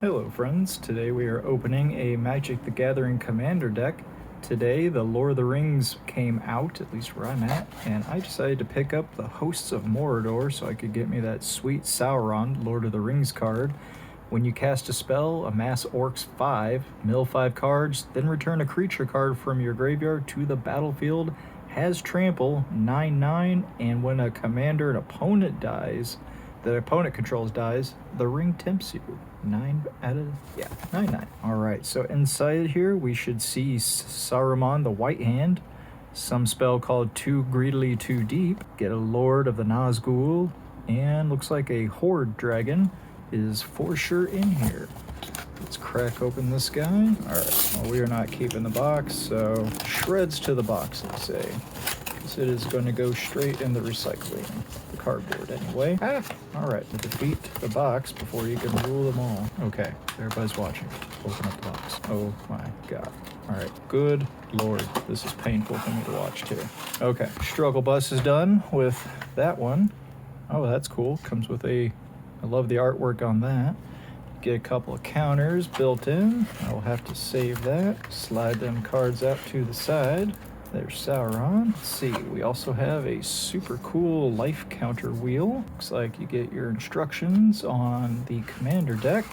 Hello friends, today we are opening a Magic the Gathering Commander deck. Today the Lord of the Rings came out, at least where I'm at, and I decided to pick up the Hosts of Mordor so I could get me that sweet Sauron Lord of the Rings card. When you cast a spell, amass Orcs 5, mill 5 cards, then return a creature card from your graveyard to the battlefield, has trample, 9/9, and when a commander an opponent dies, the opponent controls dies, the ring tempts you. 9/9. Alright, so inside here we should see Saruman the White Hand, some spell called Too Greedily Too Deep, get a Lord of the Nazgul, and looks like a Horde Dragon is for sure in here. Let's crack open this guy. Alright, well, we are not keeping the box, so shreds to the box, they say. Because it is going to go straight in the recycling. The cardboard, anyway. Alright, defeat the box before you can rule them all. Okay, everybody's watching. Open up the box. Oh my god. Alright, good lord. This is painful for me to watch, too. Okay, Struggle Bus is done with that one. Oh, that's cool. Comes with a... I love the artwork on that. Get a couple of counters built in. I will have to save that. Slide them cards out to the side. There's Sauron. Let's see, we also have a super cool life counter wheel. Looks like you get your instructions on the commander deck.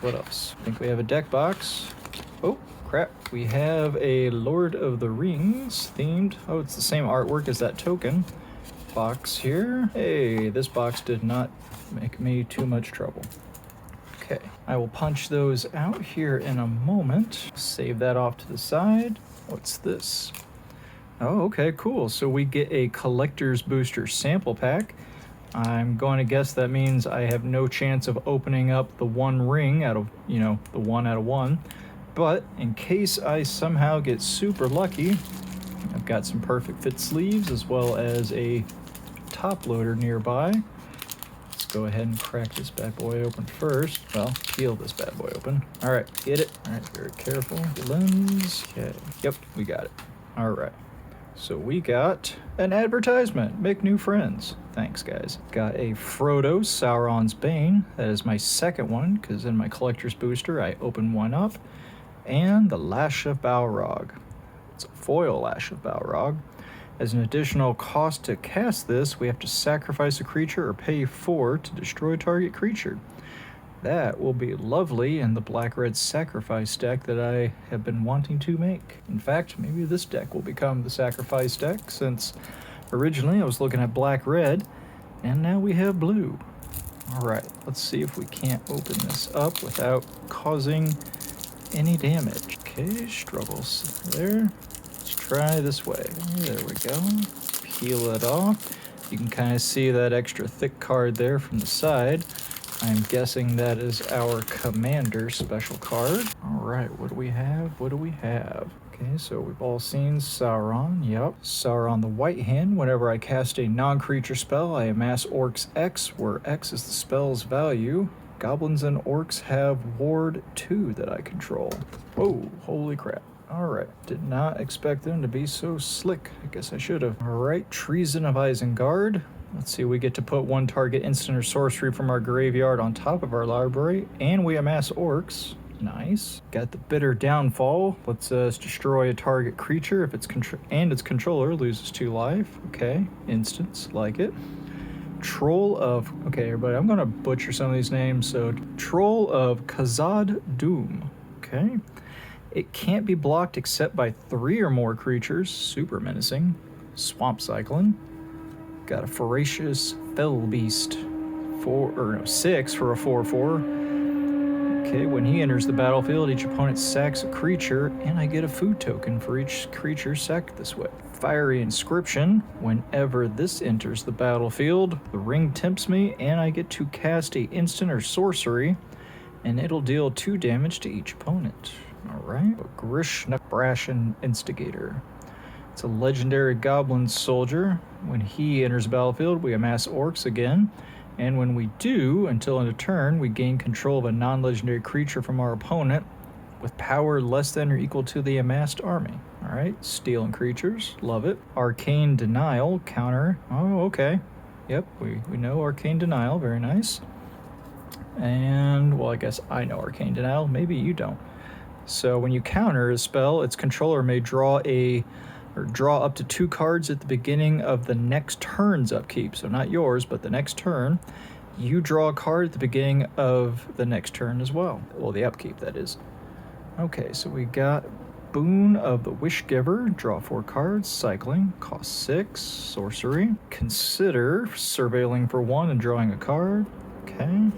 What else? I think we have a deck box. Oh, crap. We have a Lord of the Rings themed. Oh, it's the same artwork as that token. Box here. Hey, this box did not make me too much trouble. Okay, I will punch those out here in a moment. Save that off to the side. What's this? Oh, okay, cool. So we get a collector's booster sample pack. I'm going to guess that means I have no chance of opening up the one ring out of, the 1 out of 1. But in case I somehow get super lucky, I've got some perfect fit sleeves as well as a top loader nearby. Let's go ahead and crack this bad boy open first. Well, peel this bad boy open. All right, get it. All right, very careful. Lens. Okay. Yep, we got it. All right. So we got an advertisement. Make new friends. Thanks, guys. Got a Frodo, Sauron's Bane. That is my second one, because in my collector's booster, I opened one up. And the Lash of Balrog. It's a foil Lash of Balrog. As an additional cost to cast this, we have to sacrifice a creature or pay 4 to destroy a target creature. That will be lovely in the black-red sacrifice deck that I have been wanting to make. In fact, maybe this deck will become the sacrifice deck, since originally I was looking at black-red, and now we have blue. Alright, let's see if we can't open this up without causing any damage. Okay, struggles there. Let's try this way. There we go. Peel it off. You can kind of see that extra thick card there from the side. I'm guessing that is our commander special card. Alright, what do we have? What do we have? Okay, so we've all seen Sauron. Yep. Sauron the White Hand. Whenever I cast a non-creature spell, I amass Orcs X, where X is the spell's value. Goblins and Orcs have Ward 2 that I control. Whoa, holy crap. Alright, did not expect them to be so slick. I guess I should have. Alright, Treason of Isengard. Let's see, we get to put one target instant or sorcery from our graveyard on top of our library, and we amass Orcs. Nice. Got the Bitter Downfall. Lets us destroy a target creature if its its controller loses 2 life. Okay, instance, like it. Troll of... Okay, everybody, I'm going to butcher some of these names. So, Troll of Khazad Dûm. Okay. It can't be blocked except by 3 or more creatures. Super menacing. Swamp Cyclone. Got a Voracious Fell Beast. 6 for a 4/4. Okay, when he enters the battlefield, each opponent sacks a creature, and I get a food token for each creature sacked this way. Fiery Inscription. Whenever this enters the battlefield, the ring tempts me, and I get to cast a instant or sorcery, and it'll deal 2 damage to each opponent. Alright. Grixis Instigator. It's a legendary goblin soldier. When he enters the battlefield, we amass Orcs again. And when we do, until end of turn, we gain control of a non-legendary creature from our opponent with power less than or equal to the amassed army. Alright, stealing creatures. Love it. Arcane Denial. Counter. Oh, okay. Yep, we know Arcane Denial. Very nice. And, well, I guess I know Arcane Denial. Maybe you don't. So when you counter a spell, its controller may draw up to 2 cards at the beginning of the next turn's upkeep. So not yours, but the next turn. You draw a card at the beginning of the next turn as well. Well, the upkeep, that is. Okay, so we got Boon of the Wishgiver. Draw 4 cards. Cycling. Cost 6. Sorcery. Consider surveilling for 1 and drawing a card. Okay.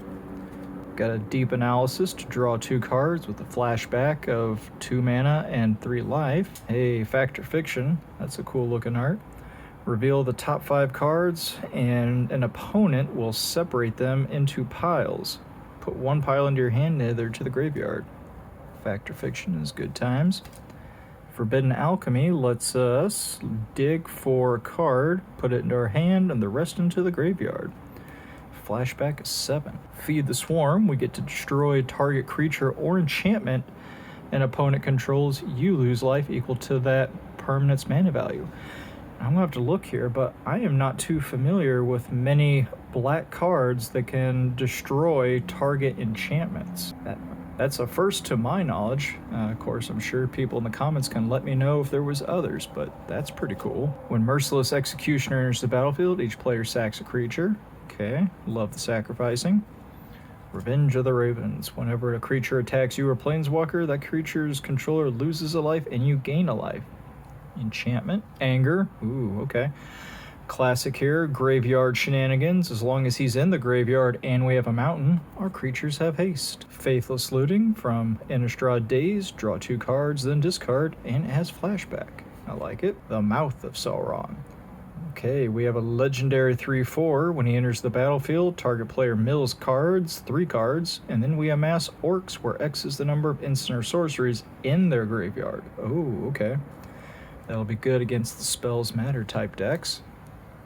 Got a Deep Analysis to draw 2 cards with a flashback of 2 mana and 3 life. Hey, Fact or Fiction. That's a cool looking art. Reveal the top 5 cards, and an opponent will separate them into piles. Put 1 pile into your hand, the other to the graveyard. Fact or Fiction is good times. Forbidden Alchemy lets us dig for a card, put it into our hand, and the rest into the graveyard. Flashback is 7. Feed the Swarm. We get to destroy target creature or enchantment an opponent controls. You lose life equal to that permanent's mana value. I'm going to have to look here, but I am not too familiar with many black cards that can destroy target enchantments. That's a first to my knowledge. Of course, I'm sure people in the comments can let me know if there was others, but that's pretty cool. When Merciless Executioner enters the battlefield, each player sacks a creature. Okay, love the sacrificing. Revenge of the Ravens. Whenever a creature attacks you or Planeswalker, that creature's controller loses a life and you gain a life. Enchantment. Anger. Ooh, okay. Classic here. Graveyard Shenanigans. As long as he's in the graveyard and we have a mountain, our creatures have haste. Faithless Looting from Innistrad Days. Draw 2 cards, then discard, and it has flashback. I like it. The Mouth of Sauron. Okay, we have a legendary 3/4. When he enters the battlefield, target player mills cards, 3 cards, and then we amass Orcs, where X is the number of instant or sorceries in their graveyard. Oh, okay. That'll be good against the Spells Matter type decks.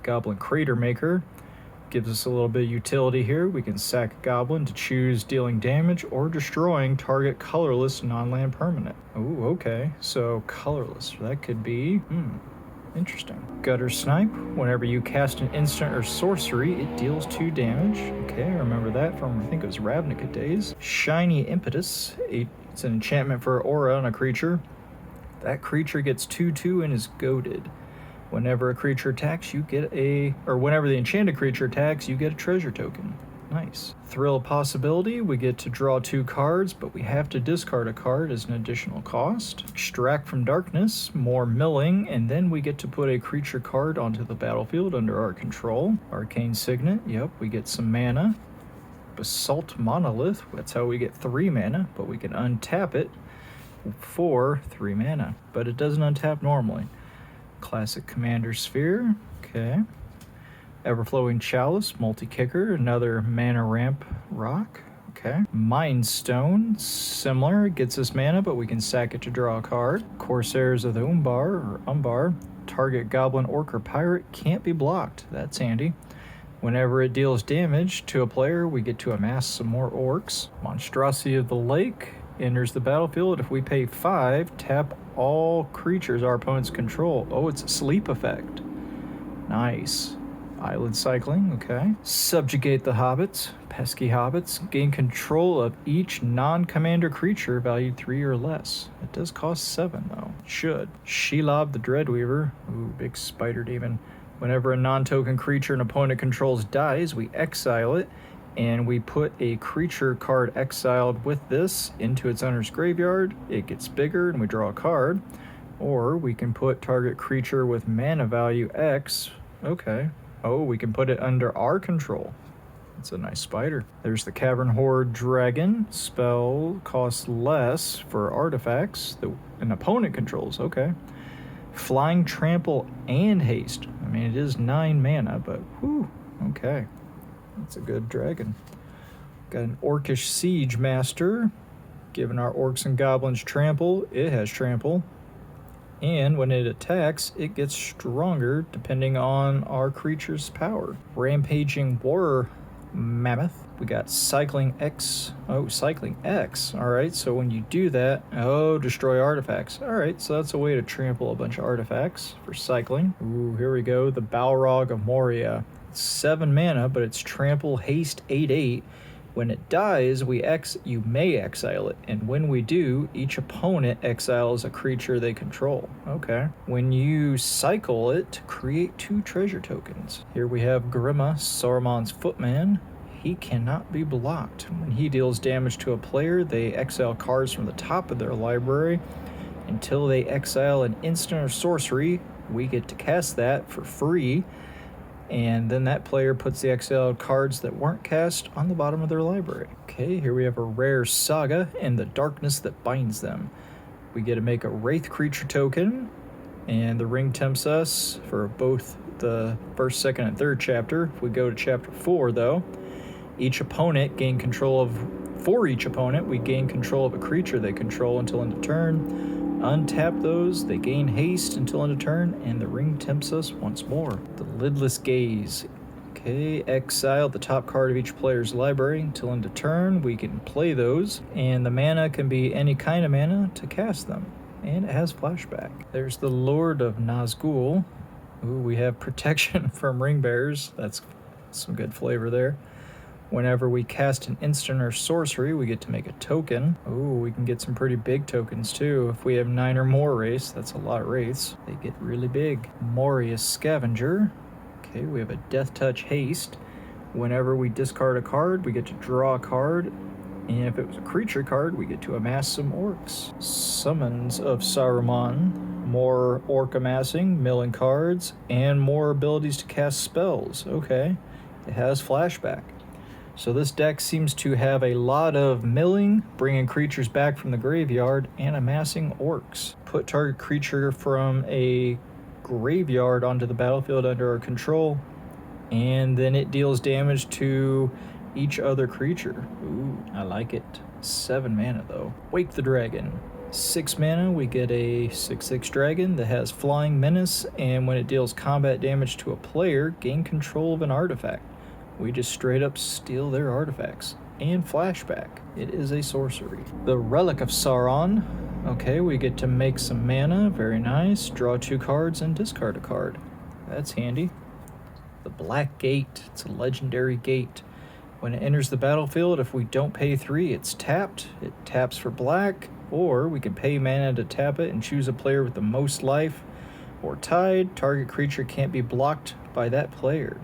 Goblin Crater Maker gives us a little bit of utility here. We can sack a goblin to choose dealing damage or destroying target colorless non-land permanent. Oh, okay. So colorless. That could be... interesting. Gutter Snipe. Whenever you cast an instant or sorcery, it deals 2 damage. Okay, I remember that from, I think it was Ravnica days. Shiny Impetus. It's an enchantment for aura on a creature. That creature gets 2/2 and is goaded. Whenever a creature attacks, whenever the enchanted creature attacks, you get a treasure token. Nice. Thrill of Possibility. We get to draw 2 cards, but we have to discard a card as an additional cost. Extract from Darkness, more milling, and then we get to put a creature card onto the battlefield under our control. Arcane Signet, yep, we get some mana. Basalt Monolith, that's how we get 3 mana, but we can untap it for 3 mana, but it doesn't untap normally. Classic Commander Sphere, okay. Everflowing Chalice, multi-kicker, another mana ramp rock. Okay. Mind Stone, similar, gets us mana, but we can sack it to draw a card. Corsairs of the Umbar, target goblin, orc, or pirate can't be blocked. That's handy. Whenever it deals damage to a player, we get to amass some more orcs. Monstrosity of the Lake enters the battlefield. If we pay 5, tap all creatures our opponents control. Oh, it's a sleep effect. Nice. Island Cycling, okay. Subjugate the Hobbits, pesky Hobbits. Gain control of each non-commander creature valued 3 or less. It does cost 7, though. Should. Shelob the Dreadweaver. Ooh, big spider demon. Whenever a non-token creature an opponent controls dies, we exile it, and we put a creature card exiled with this into its owner's graveyard. It gets bigger, and we draw a card. Or we can put target creature with mana value X. Okay. Oh, we can put it under our control. That's a nice spider. There's the Cavern Horde Dragon. Spell costs less for artifacts that an opponent controls. Okay. Flying Trample and Haste. I mean, it is 9 mana, but whew, okay. That's a good dragon. Got an Orcish Siege Master. Giving our orcs and goblins trample. It has trample. And when it attacks, it gets stronger depending on our creature's power. Rampaging War Mammoth. We got Cycling X. Oh, Cycling X. Alright, so when you do that, destroy artifacts. Alright, so that's a way to trample a bunch of artifacts for cycling. Ooh, here we go. The Balrog of Moria. 7 mana, but it's trample, haste, 8/8. When it dies, you may exile it, and when we do, each opponent exiles a creature they control. Okay. When you cycle it, create 2 treasure tokens. Here we have Grima, Saruman's footman. He cannot be blocked. When he deals damage to a player, they exile cards from the top of their library. Until they exile an instant or sorcery, we get to cast that for free, and then that player puts the exiled cards that weren't cast on the bottom of their library. Okay, here we have a rare saga and the darkness that binds them. We get to make a wraith creature token, and the ring tempts us for both the first, second, and third chapter. If we go to chapter 4, though, for each opponent, we gain control of a creature they control until end of turn. Untap those, they gain haste until end of turn, and the ring tempts us once more. The Lidless Gaze. Okay, exile the top card of each player's library until end of turn. We can play those, and the mana can be any kind of mana to cast them. And it has flashback. There's the Lord of Nazgul. Ooh, we have protection from ring bearers. That's some good flavor there. Whenever we cast an instant or sorcery, we get to make a token. Ooh, we can get some pretty big tokens too. If we have 9 or more wraiths, that's a lot of wraiths. They get really big. Moria's Scavenger. Okay, we have a Death Touch Haste. Whenever we discard a card, we get to draw a card. And if it was a creature card, we get to amass some orcs. Summons of Saruman. More orc amassing, milling cards, and more abilities to cast spells. Okay, it has flashback. So this deck seems to have a lot of milling, bringing creatures back from the graveyard, and amassing orcs. Put target creature from a graveyard onto the battlefield under our control, and then it deals damage to each other creature. Ooh, I like it. 7 mana though. Wake the Dragon. 6 mana, we get a 6/6 dragon that has Flying Menace, and when it deals combat damage to a player, gain control of an artifact. We just straight up steal their artifacts. And flashback. It is a sorcery. The Relic of Sauron. Okay, we get to make some mana. Very nice. Draw 2 cards and discard a card. That's handy. The Black Gate. It's a legendary gate. When it enters the battlefield, if we don't pay 3, it's tapped. It taps for black. Or we can pay mana to tap it and choose a player with the most life. Or tied. Target creature can't be blocked by that player.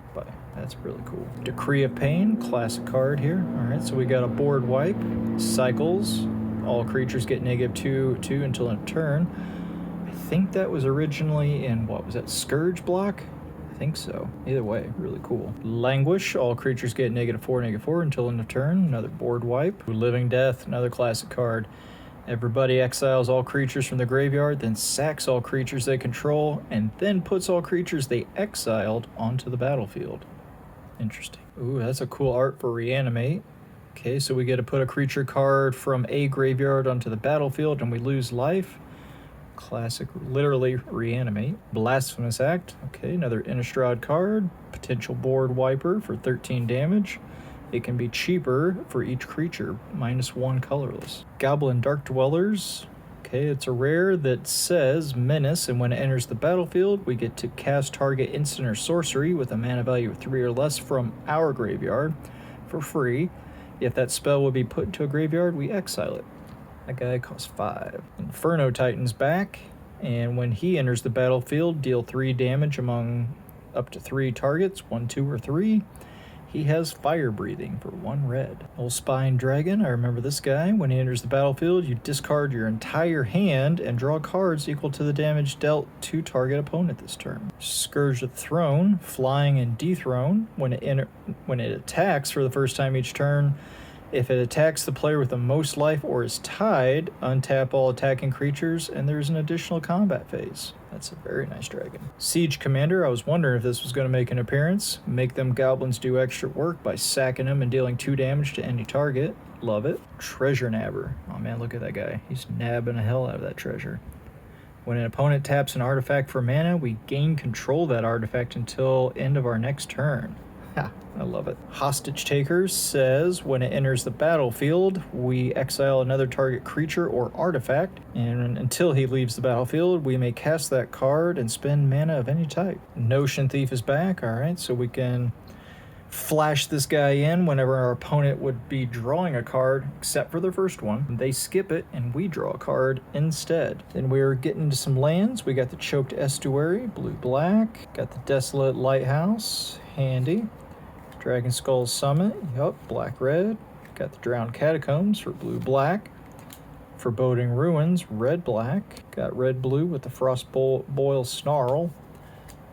That's really cool. Decree of Pain, classic card here. Alright, so we got a board wipe. Cycles. All creatures get -2/2 until end of turn. I think that was originally in, what was that, Scourge block? I think so. Either way, really cool. Languish. All creatures get -4/4 until end of turn. Another board wipe. Living Death, another classic card. Everybody exiles all creatures from the graveyard, then sacks all creatures they control, and then puts all creatures they exiled onto the battlefield. Interesting. Ooh, that's a cool art for Reanimate. Okay, so we get to put a creature card from a graveyard onto the battlefield and we lose life. Classic, literally Reanimate. Blasphemous Act. Okay, another Innistrad card. Potential board wiper for 13 damage. It can be cheaper for each creature, -1 colorless. Goblin Dark Dwellers. Okay, it's a rare that says Menace, and when it enters the battlefield, we get to cast target instant or sorcery with a mana value of 3 or less from our graveyard for free. If that spell would be put into a graveyard, we exile it. That guy costs 5. Inferno Titan's back, and when he enters the battlefield, deal 3 damage among up to 3 targets, 1, 2, or 3. He has fire breathing for 1 red. Old Spine Dragon, I remember this guy. When he enters the battlefield, you discard your entire hand and draw cards equal to the damage dealt to target opponent this turn. Scourge of the Throne, flying and dethrone. When it attacks for the first time each turn, if it attacks the player with the most life or is tied, untap all attacking creatures, and there's an additional combat phase. That's a very nice dragon. Siege Commander, I was wondering if this was going to make an appearance. Make them goblins do extra work by sacking them and dealing 2 damage to any target. Love it. Treasure Nabber. Oh man, look at that guy. He's nabbing the hell out of that treasure. When an opponent taps an artifact for mana, we gain control of that artifact until end of our next turn. Ha, I love it. Hostage Taker says when it enters the battlefield, we exile another target creature or artifact, and until he leaves the battlefield, we may cast that card and spend mana of any type. Notion Thief is back. Alright, so we can flash this guy in whenever our opponent would be drawing a card, except for their first one. They skip it, and we draw a card instead. Then we're getting into some lands. We got the Choked Estuary, blue-black. Got the Desolate Lighthouse, handy. Dragon Skull Summit, yup, black-red. Got the Drowned Catacombs for blue-black. Foreboding Ruins, red-black. Got red-blue with the Frostboil Snarl.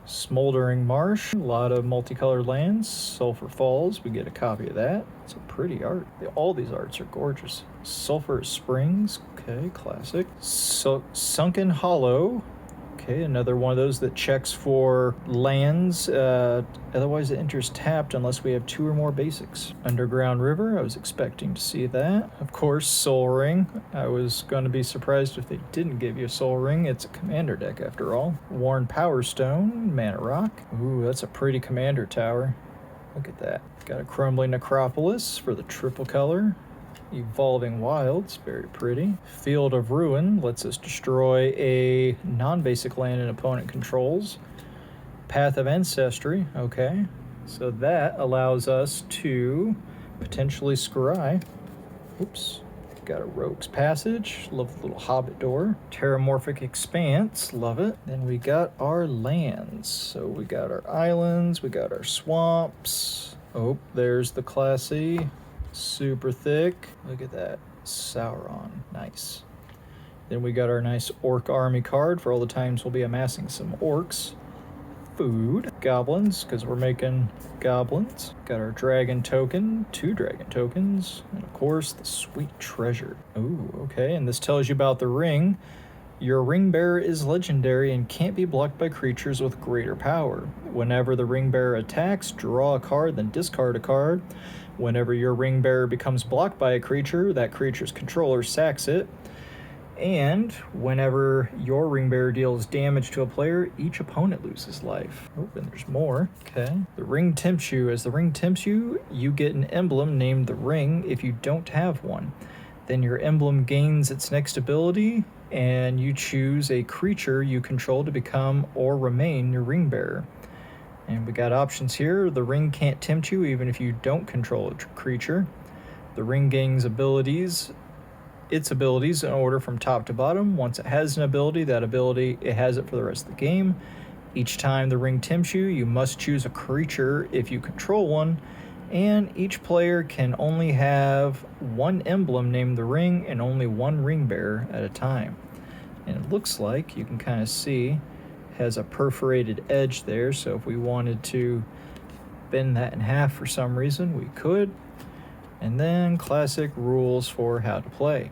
Smoldering Marsh, a lot of multicolored lands. Sulphur Falls, we get a copy of that. It's a pretty art. All these arts are gorgeous. Sulphur Springs, okay, classic. Sunken Hollow, okay, another one of those that checks for lands. Otherwise it enters tapped unless we have 2 or more basics. Underground River, I was expecting to see that. Of course, Soul Ring. I was going to be surprised if they didn't give you a Soul Ring. It's a commander deck after all. Worn Power Stone, Mana Rock. Ooh, that's a pretty commander tower. Look at that. Got a Crumbling Necropolis for the triple color. Evolving Wilds, very pretty. Field of Ruin lets us destroy a non-basic land an opponent controls. Path of Ancestry, okay. So that allows us to potentially scry. Oops. Got a Rogue's Passage, love the little hobbit door. Terramorphic Expanse, love it. Then we got our lands. So we got our islands, we got our swamps. Oh, there's the classy. Super thick. Look at that. Sauron. Nice. Then we got our nice orc army card for all the times we'll be amassing some orcs. Food. Goblins, because we're making goblins. Got our dragon token. 2 dragon tokens. And of course, the sweet treasure. Ooh, okay. And this tells you about the ring. Your ring bearer is legendary and can't be blocked by creatures with greater power. Whenever the ring bearer attacks, draw a card, then discard a card. Whenever your ring bearer becomes blocked by a creature, that creature's controller sacks it. And whenever your ring bearer deals damage to a player, each opponent loses life. Oh, and there's more. Okay. The ring tempts you. As the ring tempts you, you get an emblem named the ring if you don't have one. Then your emblem gains its next ability, and you choose a creature you control to become or remain your ring bearer. And we got options here. The ring can't tempt you even if you don't control a creature. The ring gains its abilities in order from top to bottom. Once it has an ability, that ability, it has it for the rest of the game. Each time the ring tempts you, you must choose a creature if you control one. And each player can only have one emblem named the ring and only one ring bearer at a time. And it looks like, you can kind of see, has a perforated edge there, so if we wanted to bend that in half for some reason, we could. And then classic rules for how to play.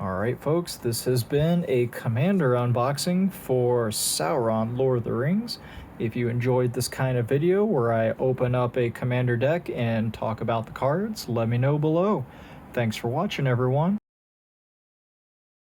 Alright folks, this has been a Commander unboxing for Sauron Lord of the Rings. If you enjoyed this kind of video where I open up a Commander deck and talk about the cards, let me know below. Thanks for watching, everyone.